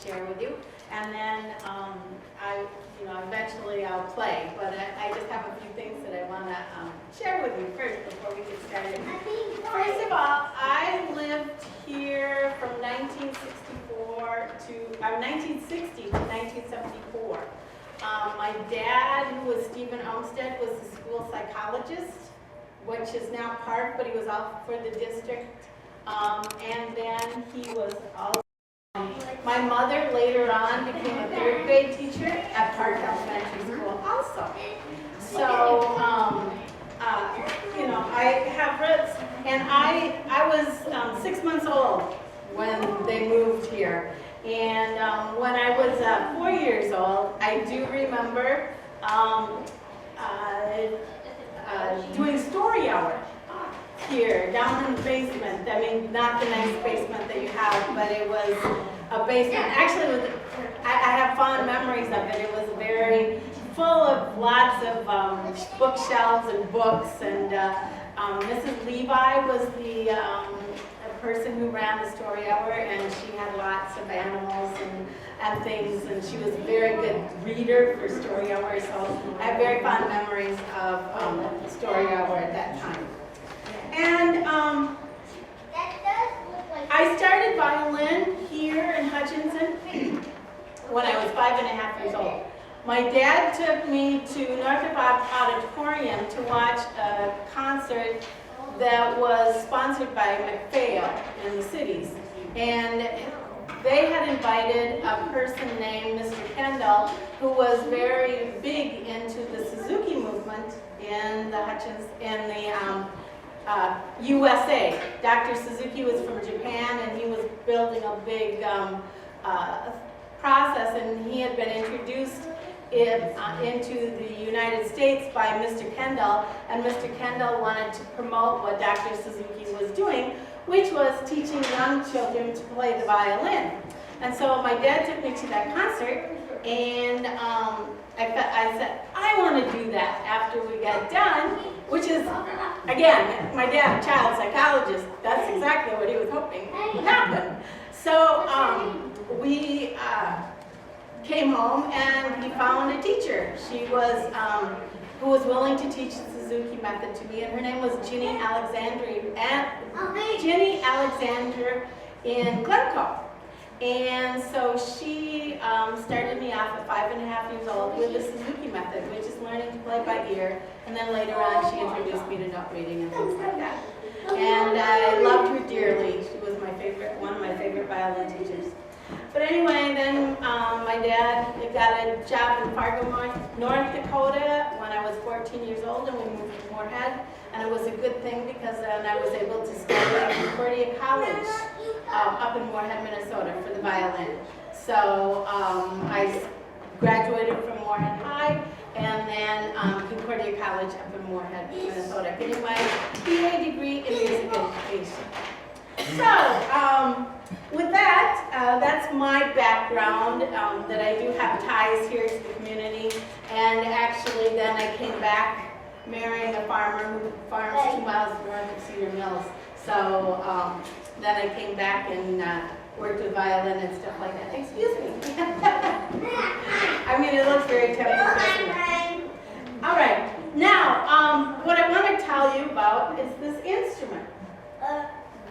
share with you. And then eventually I'll play. But I just have a few things that I want to share with you first before we get started. First of all, I lived here from 1960 to 1974. My dad, who was Stephen Olmsted, was the school psychologist, which is now Park, but he was out for the district. And then he was also, my mother later on became a third grade teacher at Park Elementary School also. So, I have roots, and I was 6 months old when they moved here. And when I was 4 years old, I do remember doing story hour here, down in the basement. I mean, not the nice basement that you have, but it was a basement. Actually, I have fond memories of it. It was very full of lots of bookshelves and books. And Mrs. Levi was the person who ran the story hour, and she had lots of animals and things, and she was a very good reader for story hour. So I have very fond memories of story hour at that time. And I started violin here in Hutchinson when I was 5.5 years old. My dad took me to Northrop Auditorium to watch a concert that was sponsored by McPhail in the cities. And they had invited a person named Mr. Kendall, who was very big into the Suzuki movement in the USA. Dr. Suzuki was from Japan, and he was building a big process, and he had been introduced into the United States by Mr. Kendall, and Mr. Kendall wanted to promote what Dr. Suzuki was doing, which was teaching young children to play the violin. And so my dad took me to that concert, and I said, I want to do that after we got done, which is, again, my dad, a child psychologist, that's exactly what he was hoping would happen. So we came home, and he found a teacher. She was, who was willing to teach the Suzuki method to me, and her name was Ginny Alexander in Glencoe. And so she started me off at 5.5 years old with the Suzuki method, which is learning to play by ear, and then later on she introduced me to note reading and things like that. And I loved her dearly. She was one of my favorite violin teachers. But anyway, then my dad got a job in Fargo, North Dakota when I was 14 years old, and we moved to Moorhead. And it was a good thing because then I was able to study at Concordia College up in Moorhead, Minnesota for the violin. So I graduated from Moorhead High, and then Concordia College up in Moorhead, Minnesota, getting my BA degree in music education. So, with that, that's my background, that I do have ties here to the community, and actually then I came back marrying a farmer who farms 2 miles north of Cedar Mills. So then I came back and worked with violin and stuff like that. Excuse me. I mean, it looks very tempting. All right, now what I want to tell you about is this instrument.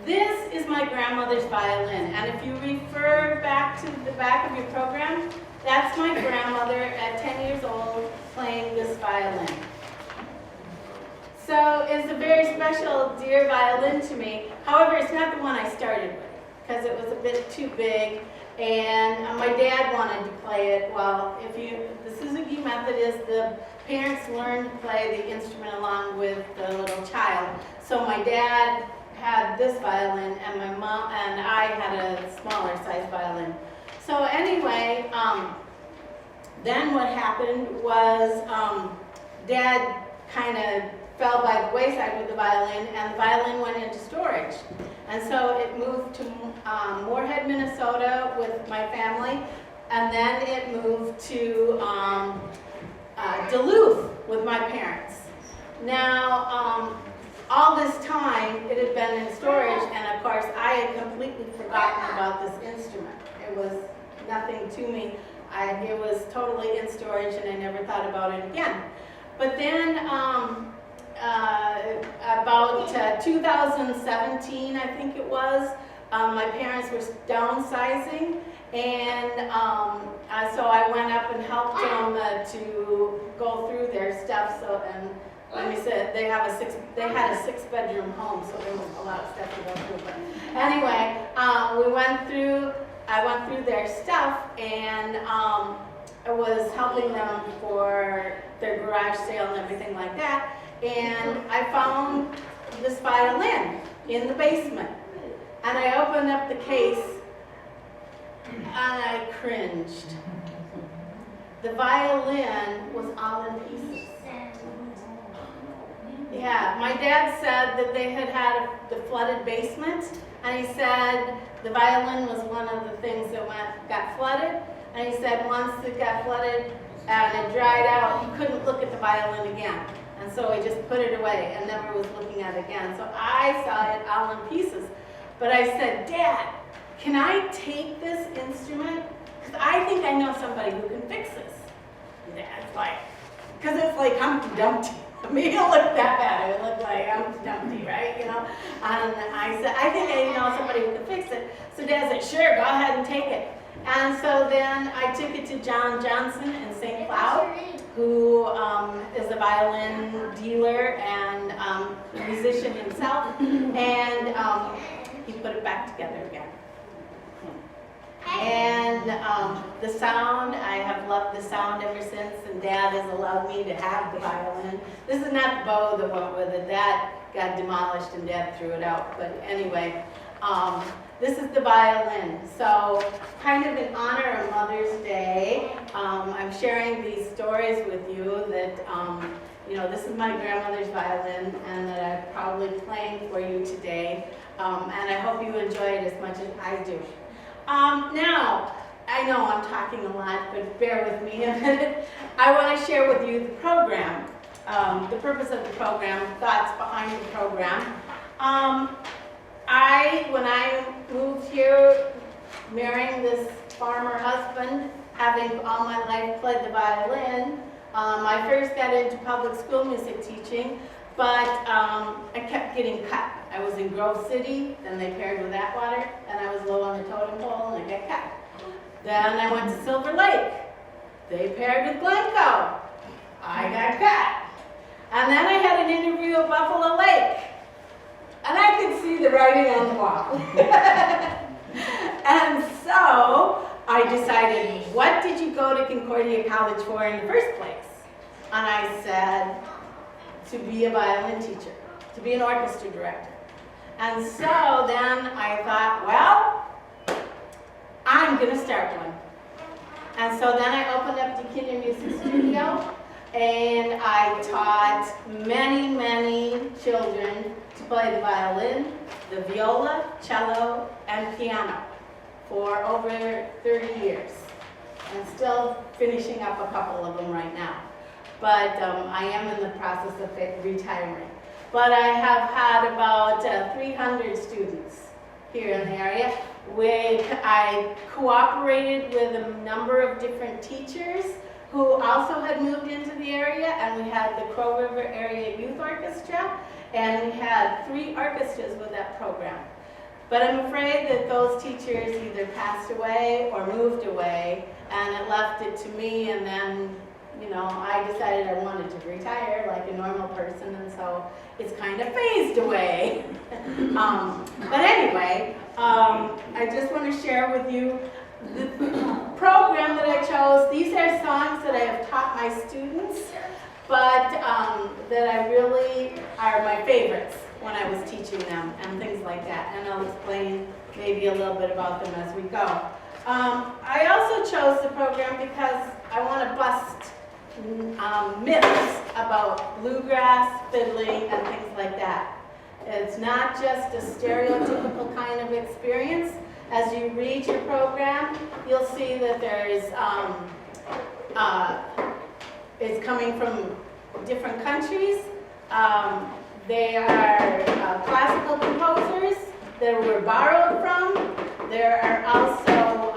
This is my grandmother's violin, and if you refer back to the back of your program, that's my grandmother at 10 years old playing this violin. So it's a very special, dear violin to me. However, it's not the one I started with, because it was a bit too big, and my dad wanted to play it. Well, the Suzuki method is the parents learn to play the instrument along with the little child. So my dad had this violin, and my mom and I had a smaller size violin. So anyway, then what happened was Dad kind of fell by the wayside with the violin, and the violin went into storage. And so it moved to Moorhead, Minnesota with my family, and then it moved to Duluth with my parents. Now, all this time, it had been in storage, and of course, I had completely forgotten about this instrument. It was nothing something to me. It was totally in storage and I never thought about it again. But then about 2017, I think it was, my parents were downsizing, and so I went up and helped them to go through their stuff. So, and let me say, they had a 6-bedroom home, so there was a lot of stuff to go through. But anyway, I went through their stuff, and I was helping them for their garage sale and everything like that. And I found this violin in the basement. And I opened up the case and I cringed. The violin was all in pieces. Yeah, my dad said that they had the flooded basement, and he said the violin was one of the things that got flooded. And he said once it got flooded and it dried out, he couldn't look at the violin again. And so he just put it away and never was looking at it again. So I saw it all in pieces. But I said, Dad, can I take this instrument? Because I think I know somebody who can fix this. And Dad's like, because it's like Humpty Dumpty. I mean, it looked that bad. It looked like Humpty Dumpty, right? You know? And I said, I think I know somebody who can fix it. So Dad said, sure, go ahead and take it. And so then I took it to John Johnson in St. Cloud, who is a violin dealer and musician himself, and he put it back together again. And the sound, I have loved the sound ever since, and Dad has allowed me to have the violin. This is not the bow that went with it. That got demolished and Dad threw it out. But anyway, this is the violin. So kind of in honor of Mother's Day, I'm sharing these stories with you that, you know, this is my grandmother's violin and that I'm probably playing for you today. And I hope you enjoy it as much as I do. Now, I know I'm talking a lot, but bear with me a minute. I want to share with you the program, the purpose of the program, thoughts behind the program. When I moved here, marrying this farmer husband, having all my life played the violin, I first got into public school music teaching, but I kept getting cut. I was in Grove City, then they paired with Atwater, and I was low on the totem pole, and I got cut. Then I went to Silver Lake. They paired with Glencoe. I got cut. And then I had an interview at Buffalo Lake. And I could see the writing on the wall. And so I decided, what did you go to Concordia College for in the first place? And I said, to be a violin teacher, to be an orchestra director. And so then I thought, well, I'm going to start one. And so then I opened up DeKinder Music Studio, and I taught many, many children to play the violin, the viola, cello, and piano for over 30 years. I'm still finishing up a couple of them right now. But I am in the process of retiring. But I have had about 300 students here in the area. I cooperated with a number of different teachers who also had moved into the area, and we had the Crow River Area Youth Orchestra, and we had 3 orchestras with that program. But I'm afraid that those teachers either passed away or moved away, and it left it to me, and then, you know, I decided I wanted to retire like a normal person, and so it's kind of phased away. But anyway, I just want to share with you the program that I chose. These are songs that I have taught my students, but that I really are my favorites when I was teaching them and things like that. And I'll explain maybe a little bit about them as we go. I also chose the program because I want to bust myths about bluegrass, fiddling, and things like that. It's not just a stereotypical kind of experience. As you read your program, you'll see that there's it's coming from different countries. They are classical composers that were borrowed from. There are also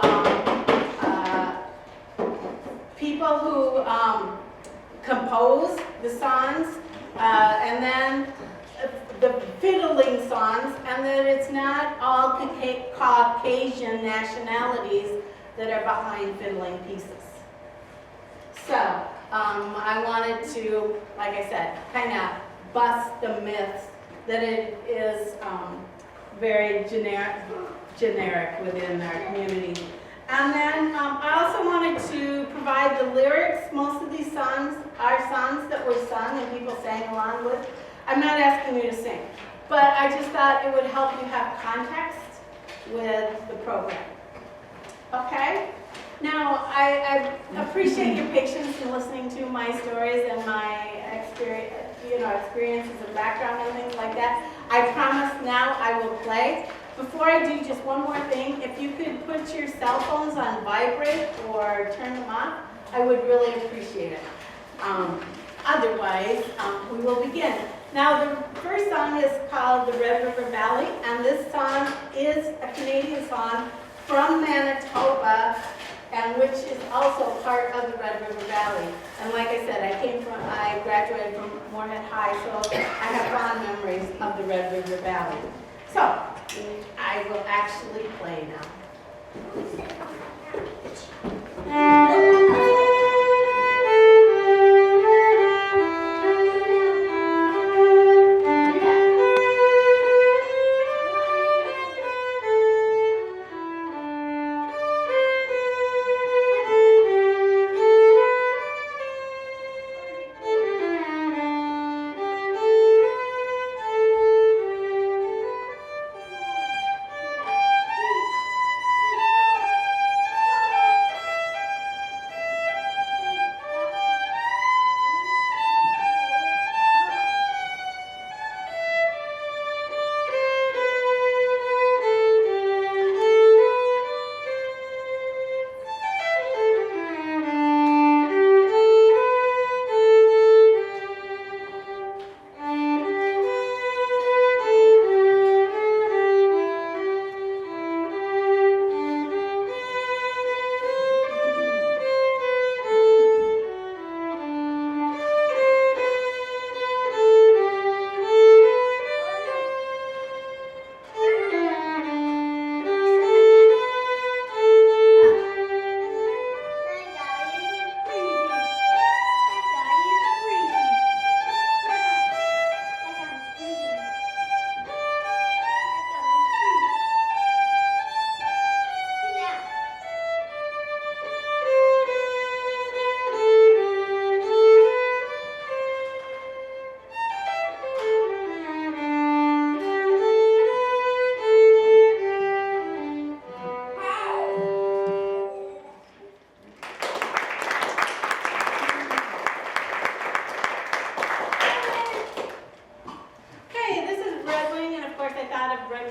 the songs, and then the fiddling songs, and that it's not all Caucasian nationalities that are behind fiddling pieces. So I wanted to, like I said, kind of bust the myths that it is very generic within our community. And then I also wanted to provide the lyrics. Most of these songs are songs that were sung and people sang along with. I'm not asking you to sing, but I just thought it would help you have context with the program. Okay? Now, I appreciate your patience in listening to my stories and my experiences and background and things like that. I promise now I will play. Before I do, just one more thing. If you could put your cell phones on vibrate or turn them off, I would really appreciate it. Otherwise, we will begin. Now, the first song is called The Red River Valley, and this song is a Canadian song from Manitoba, and which is also part of the Red River Valley. And like I said, I graduated from Moorhead High, so I have fond memories of the Red River Valley. So, I will actually play now.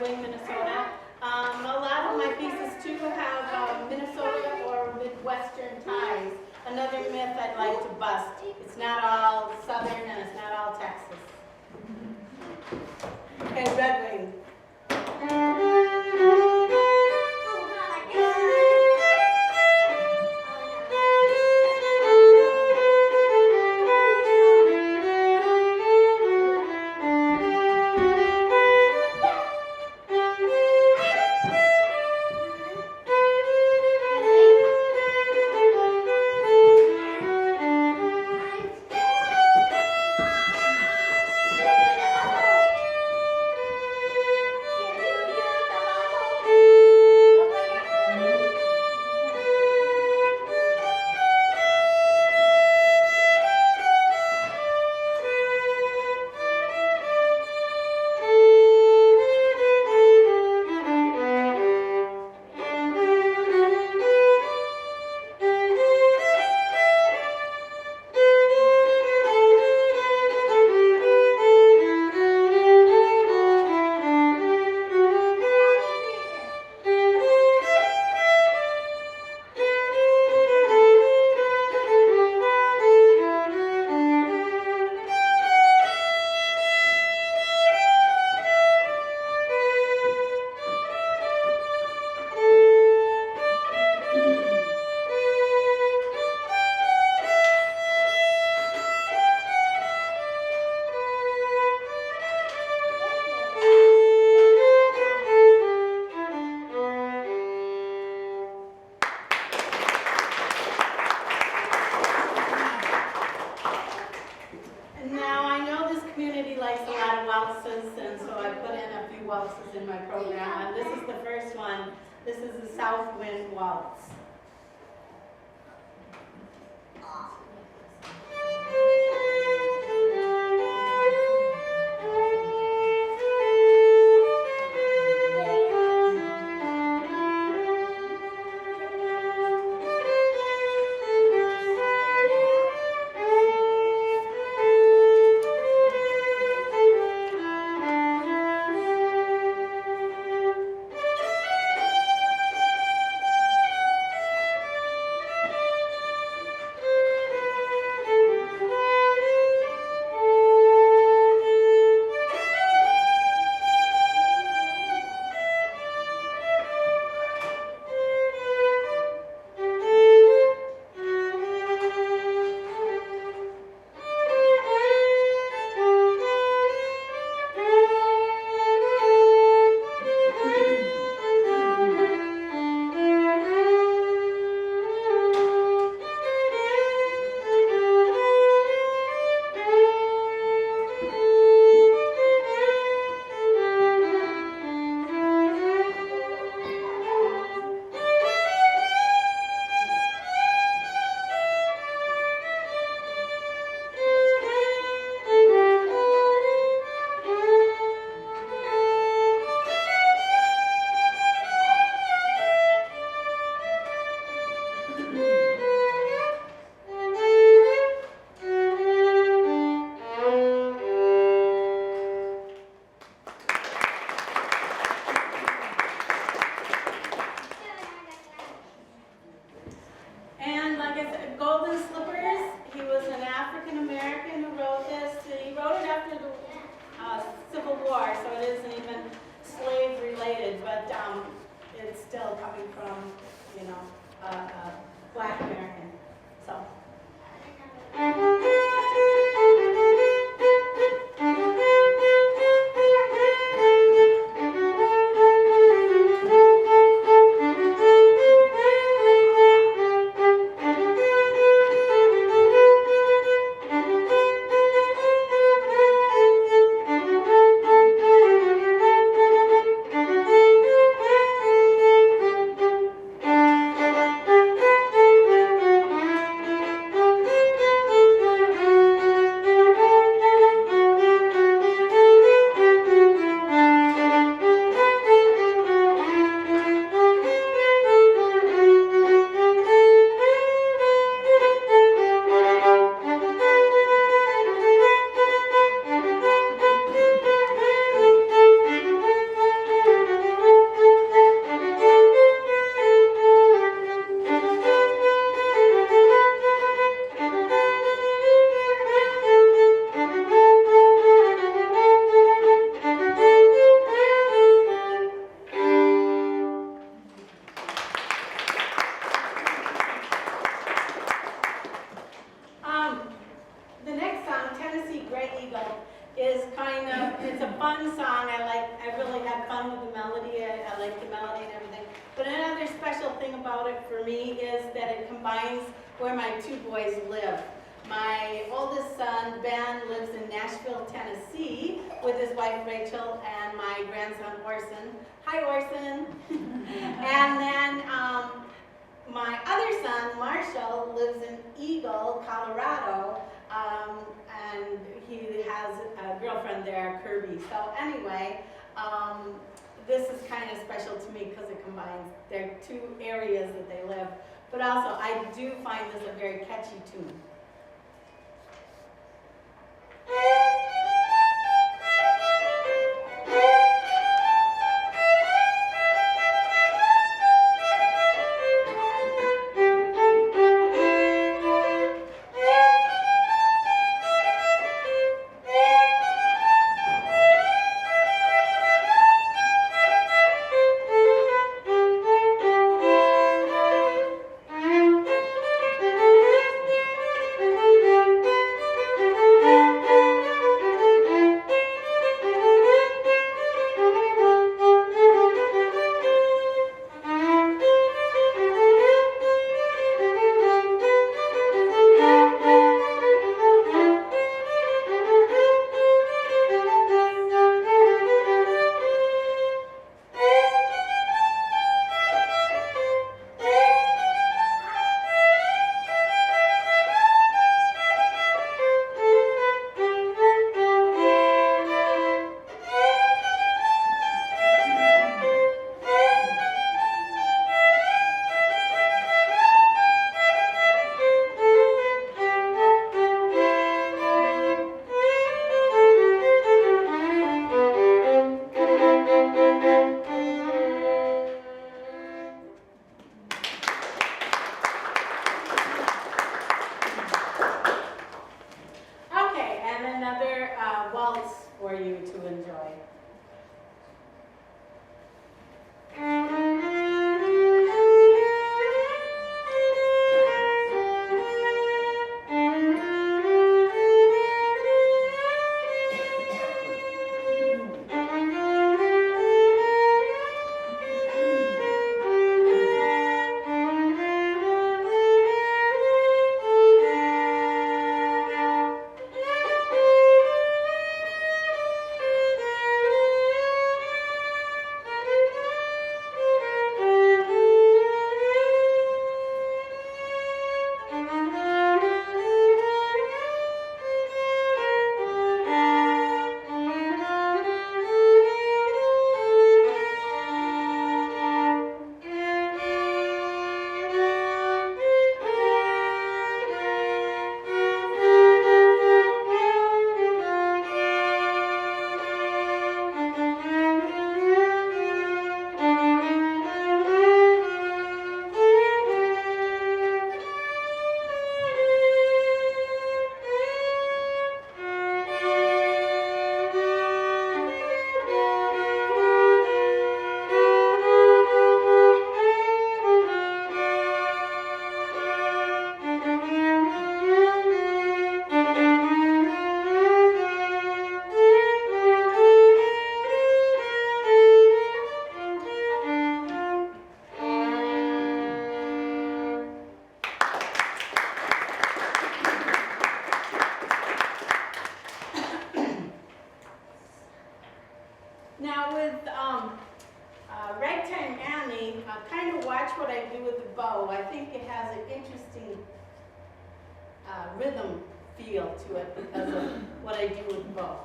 Minnesota. A lot of my pieces too have Minnesota or Midwestern ties. Another myth I'd like to bust. It's not all Southern and it's not all Texas. Okay, Red Wing. South Wind Waltz. Where my two boys live. My oldest son, Ben, lives in Nashville, Tennessee, with his wife, Rachel, and my grandson, Orson. Hi, Orson. And then my other son, Marshall, lives in Eagle, Colorado, and he has a girlfriend there, Kirby. So anyway, this is kind of special to me because it combines their two areas that they live. But also, I do find this a very catchy tune. think it has an interesting rhythm feel to it because of what I do with the bow.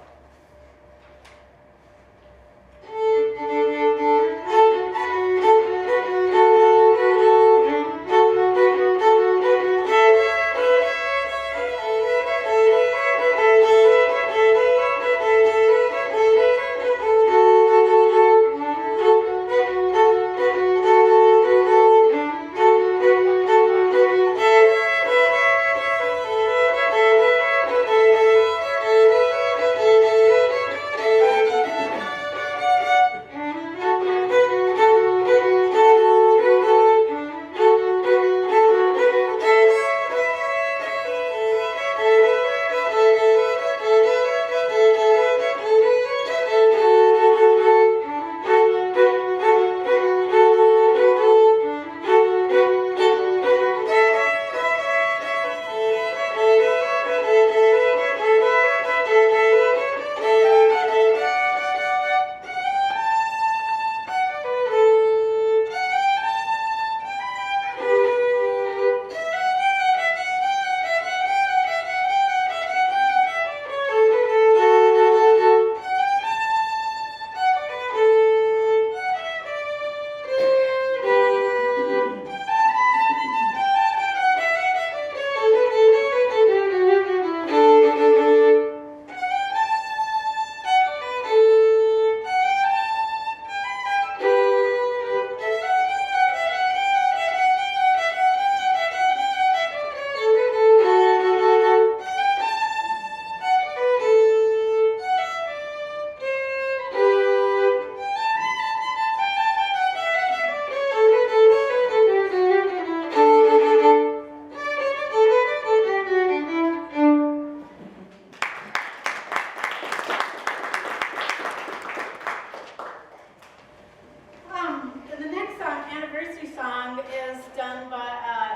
The next song, anniversary song,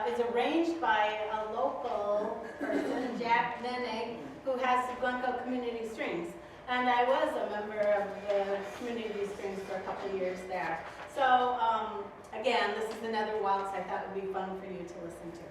is arranged by a local person, Jack Menig, who has Glencoe Community Strings. And I was a member of the Community Strings for a couple of years there. So again, this is another waltz I thought would be fun for you to listen to.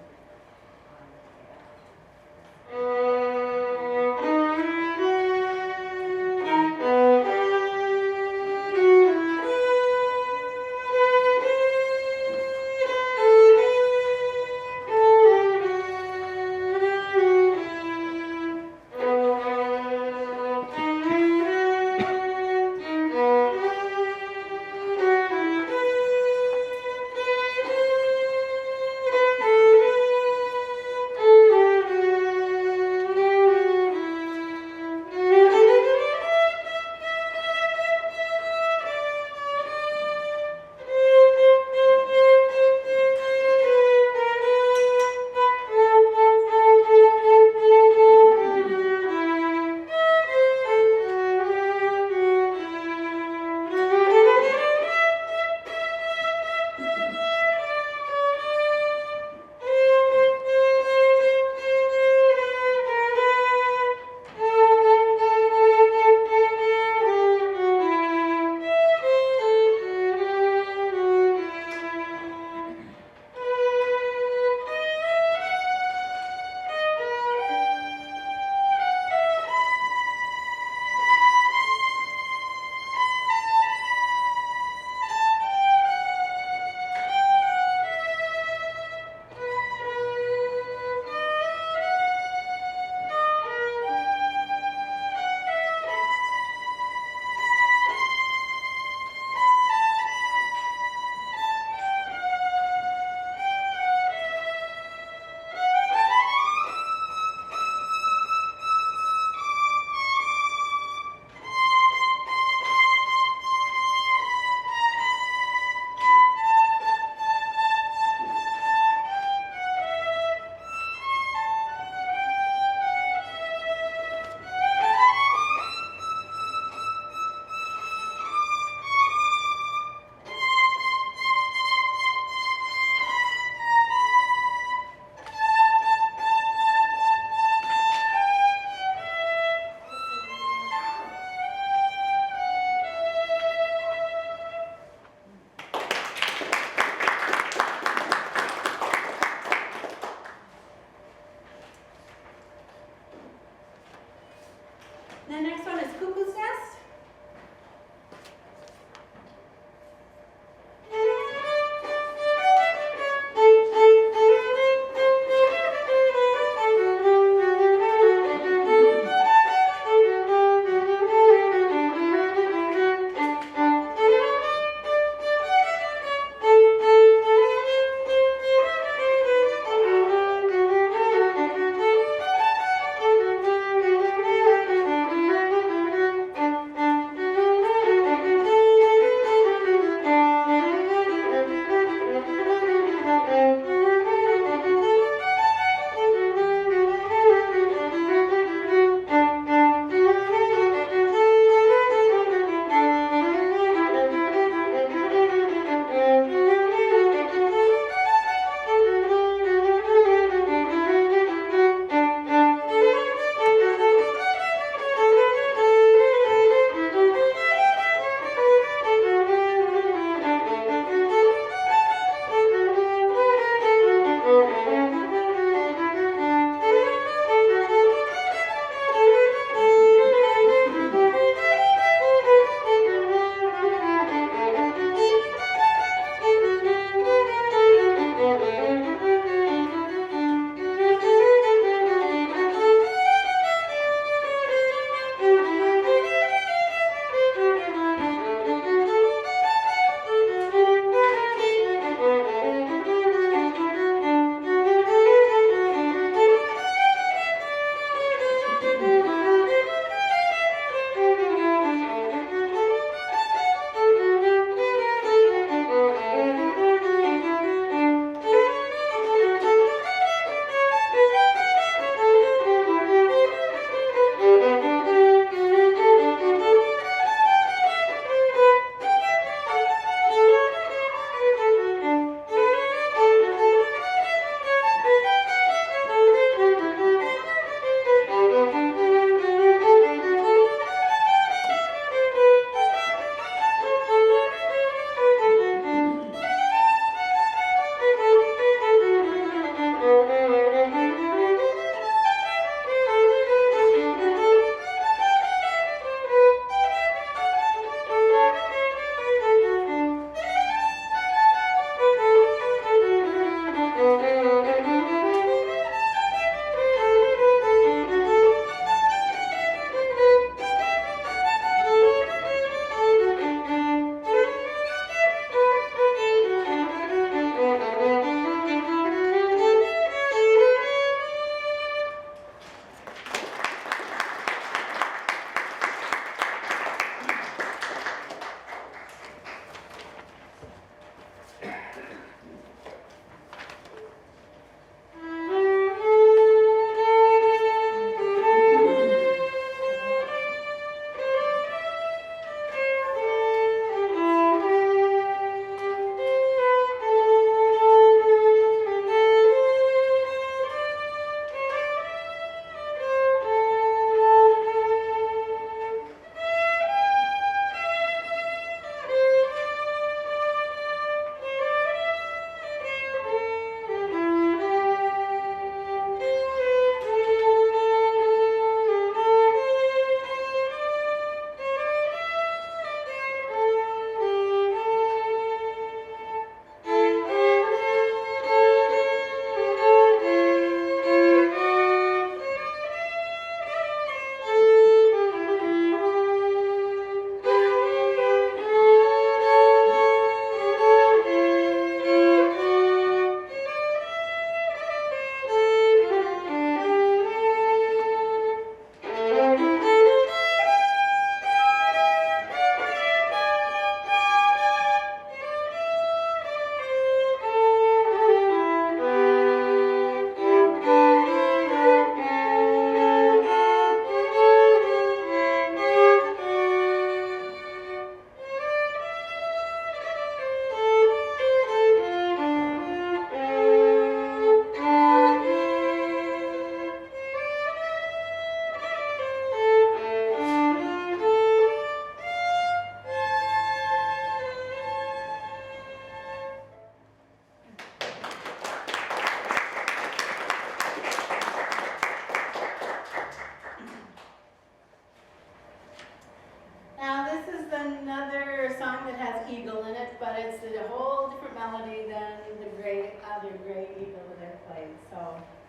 a gray eagle that I played. So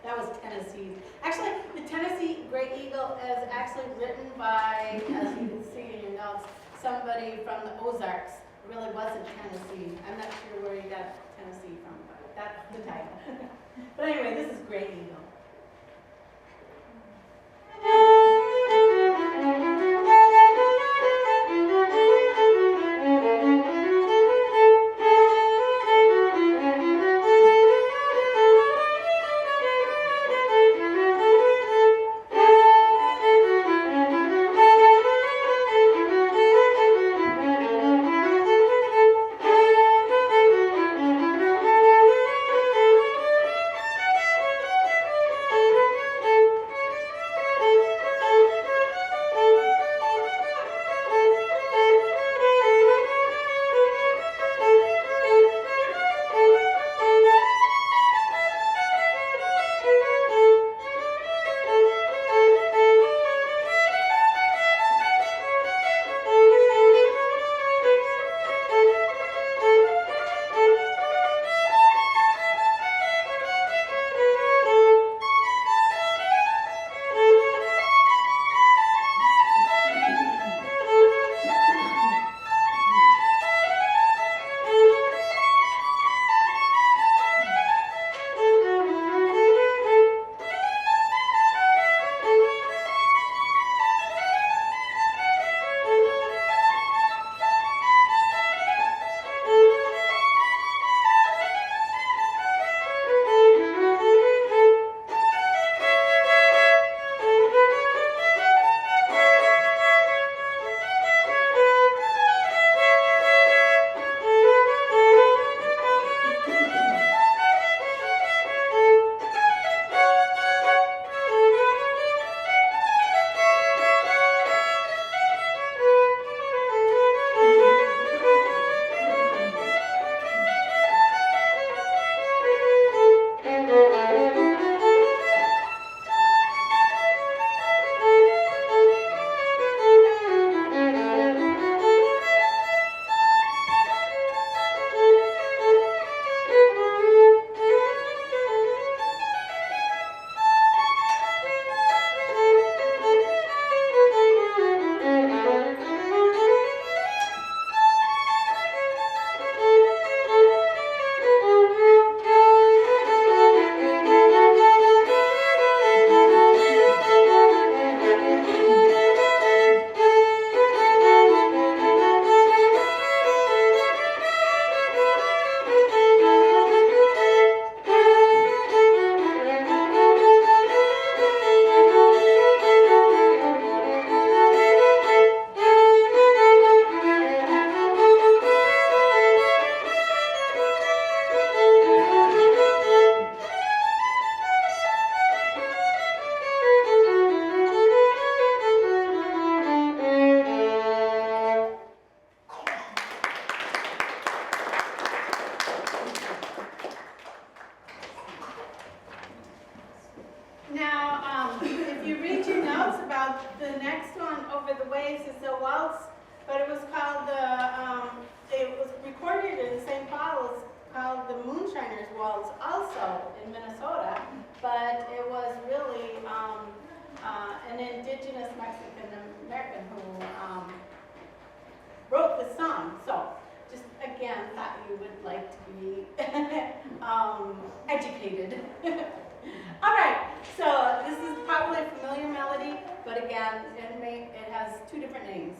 that was Tennessee. Actually, the Tennessee gray eagle is actually written by, as you can see in your notes, somebody from the Ozarks. It really wasn't Tennessee. I'm not sure where you got Tennessee from, but that's the title. But anyway, this is Gray Eagle. Now, if you read your notes about the next one, Over the Waves, is a waltz, but it was called it was recorded in St. Paul, it's called the Moonshiners Waltz also in Minnesota, but it was really an indigenous Mexican American who wrote the song. So, just again, thought you would like to be educated. All right, so this is probably a familiar melody, but again, it has two different names.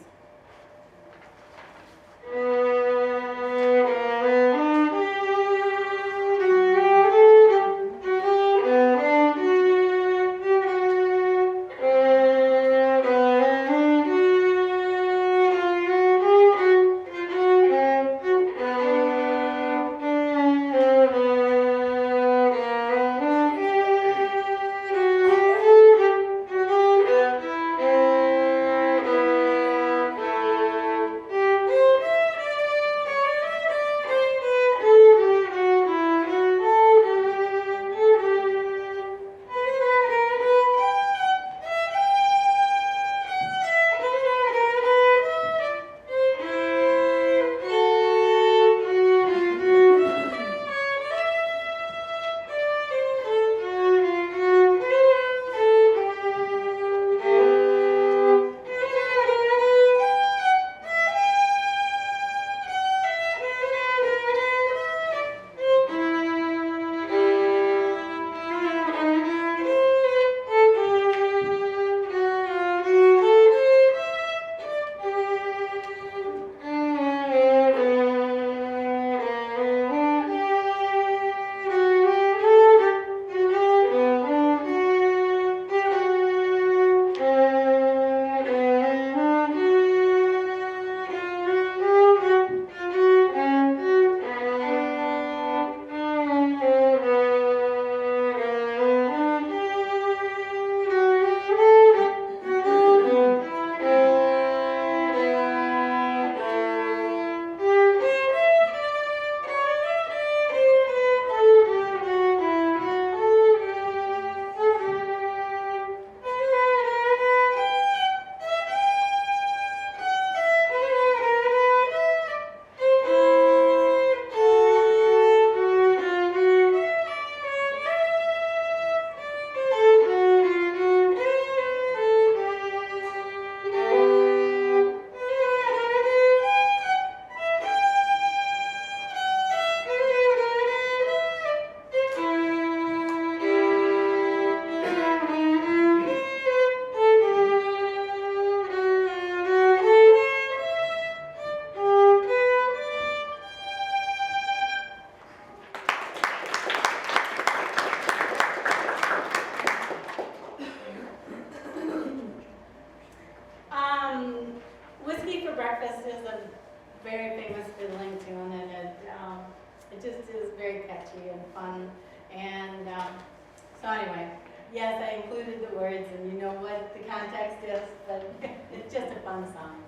Yes, I included the words, and you know what the context is, but it's just a fun song.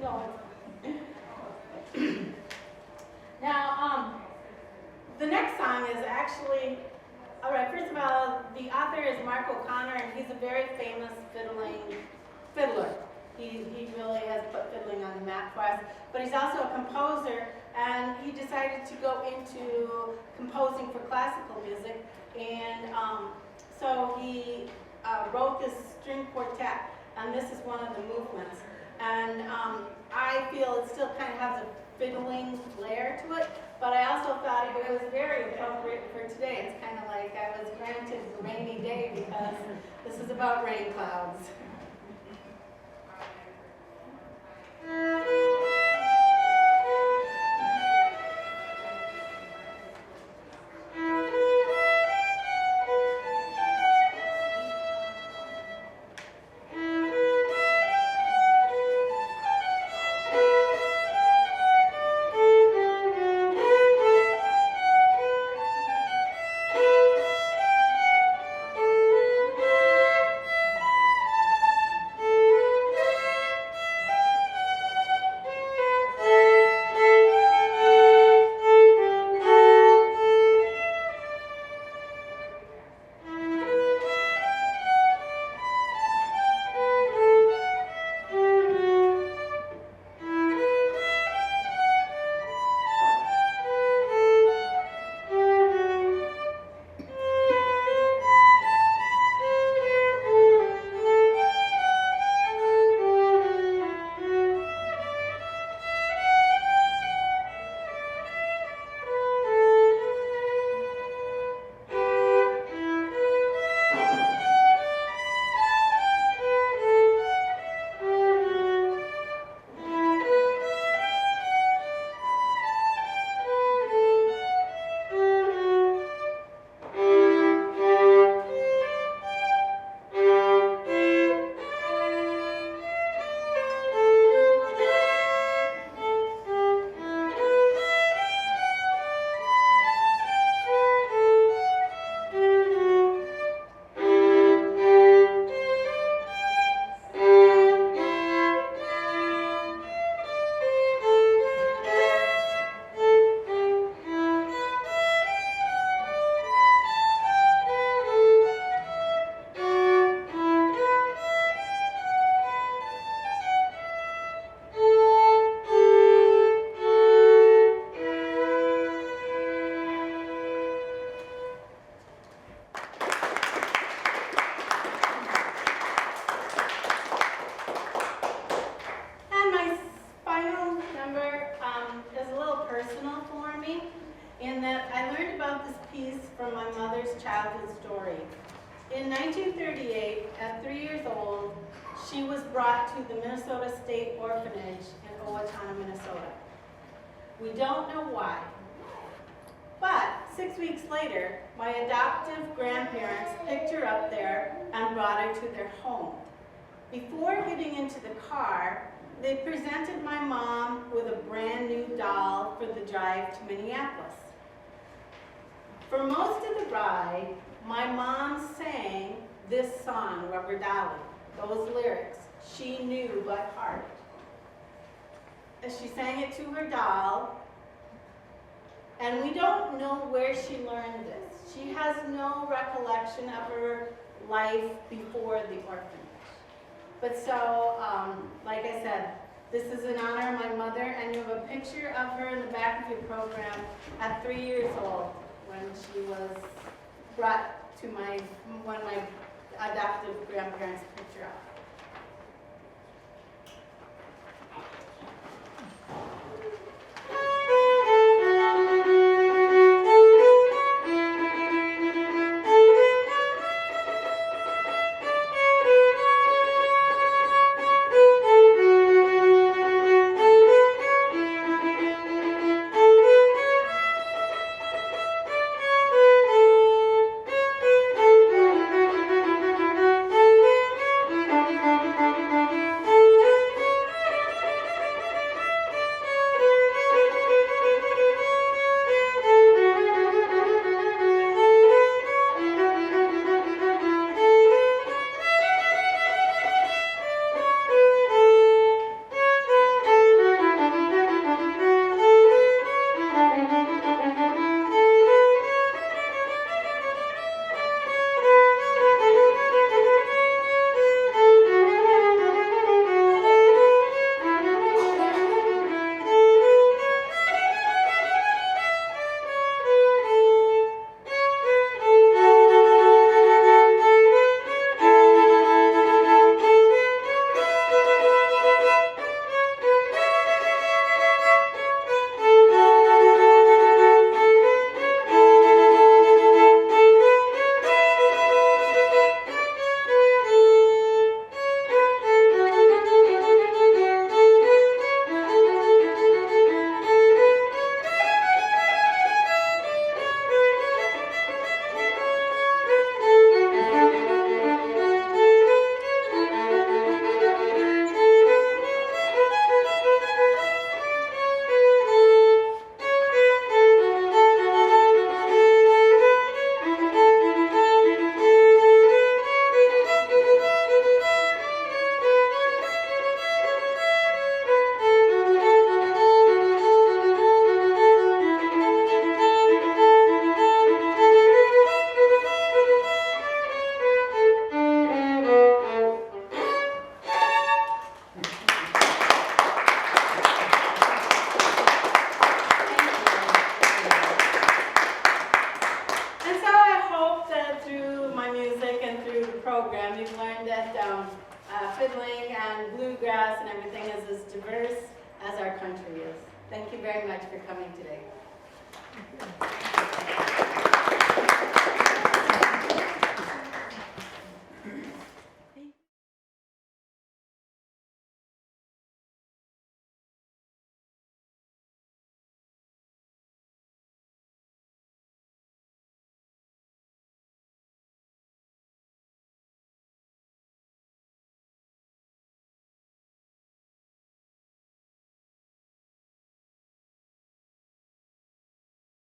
No. Now, the next song is actually, all right, first of all, the author is Mark O'Connor, and he's a very famous fiddler. He really has put fiddling on the map for us, but he's also a composer, and he decided to go into composing for classical music, and so he wrote this string quartet, and this is one of the movements. And I feel it still kind of has a fiddling flair to it, but I also thought it was very appropriate for today. It's kind of like I was granted a rainy day because this is about rain clouds. childhood story. In 1938, at 3 years old, she was brought to the Minnesota State Orphanage in Owatonna, Minnesota. We don't know why. But 6 weeks later, my adoptive grandparents picked her up there and brought her to their home. Before getting into the car, they presented my mom with a brand new doll for the drive to Minneapolis. For most of the ride, my mom sang this song, Rubber Dolly, those lyrics she knew by heart. As she sang it to her doll, and we don't know where she learned this. She has no recollection of her life before the orphanage. But so, like I said, this is in honor of my mother, and you have a picture of her in the back of your program at 3 years old when she was brought to one of my adoptive grandparents picked her up. Program, you've learned that fiddling and bluegrass and everything is as diverse as our country is. Thank you very much for coming today.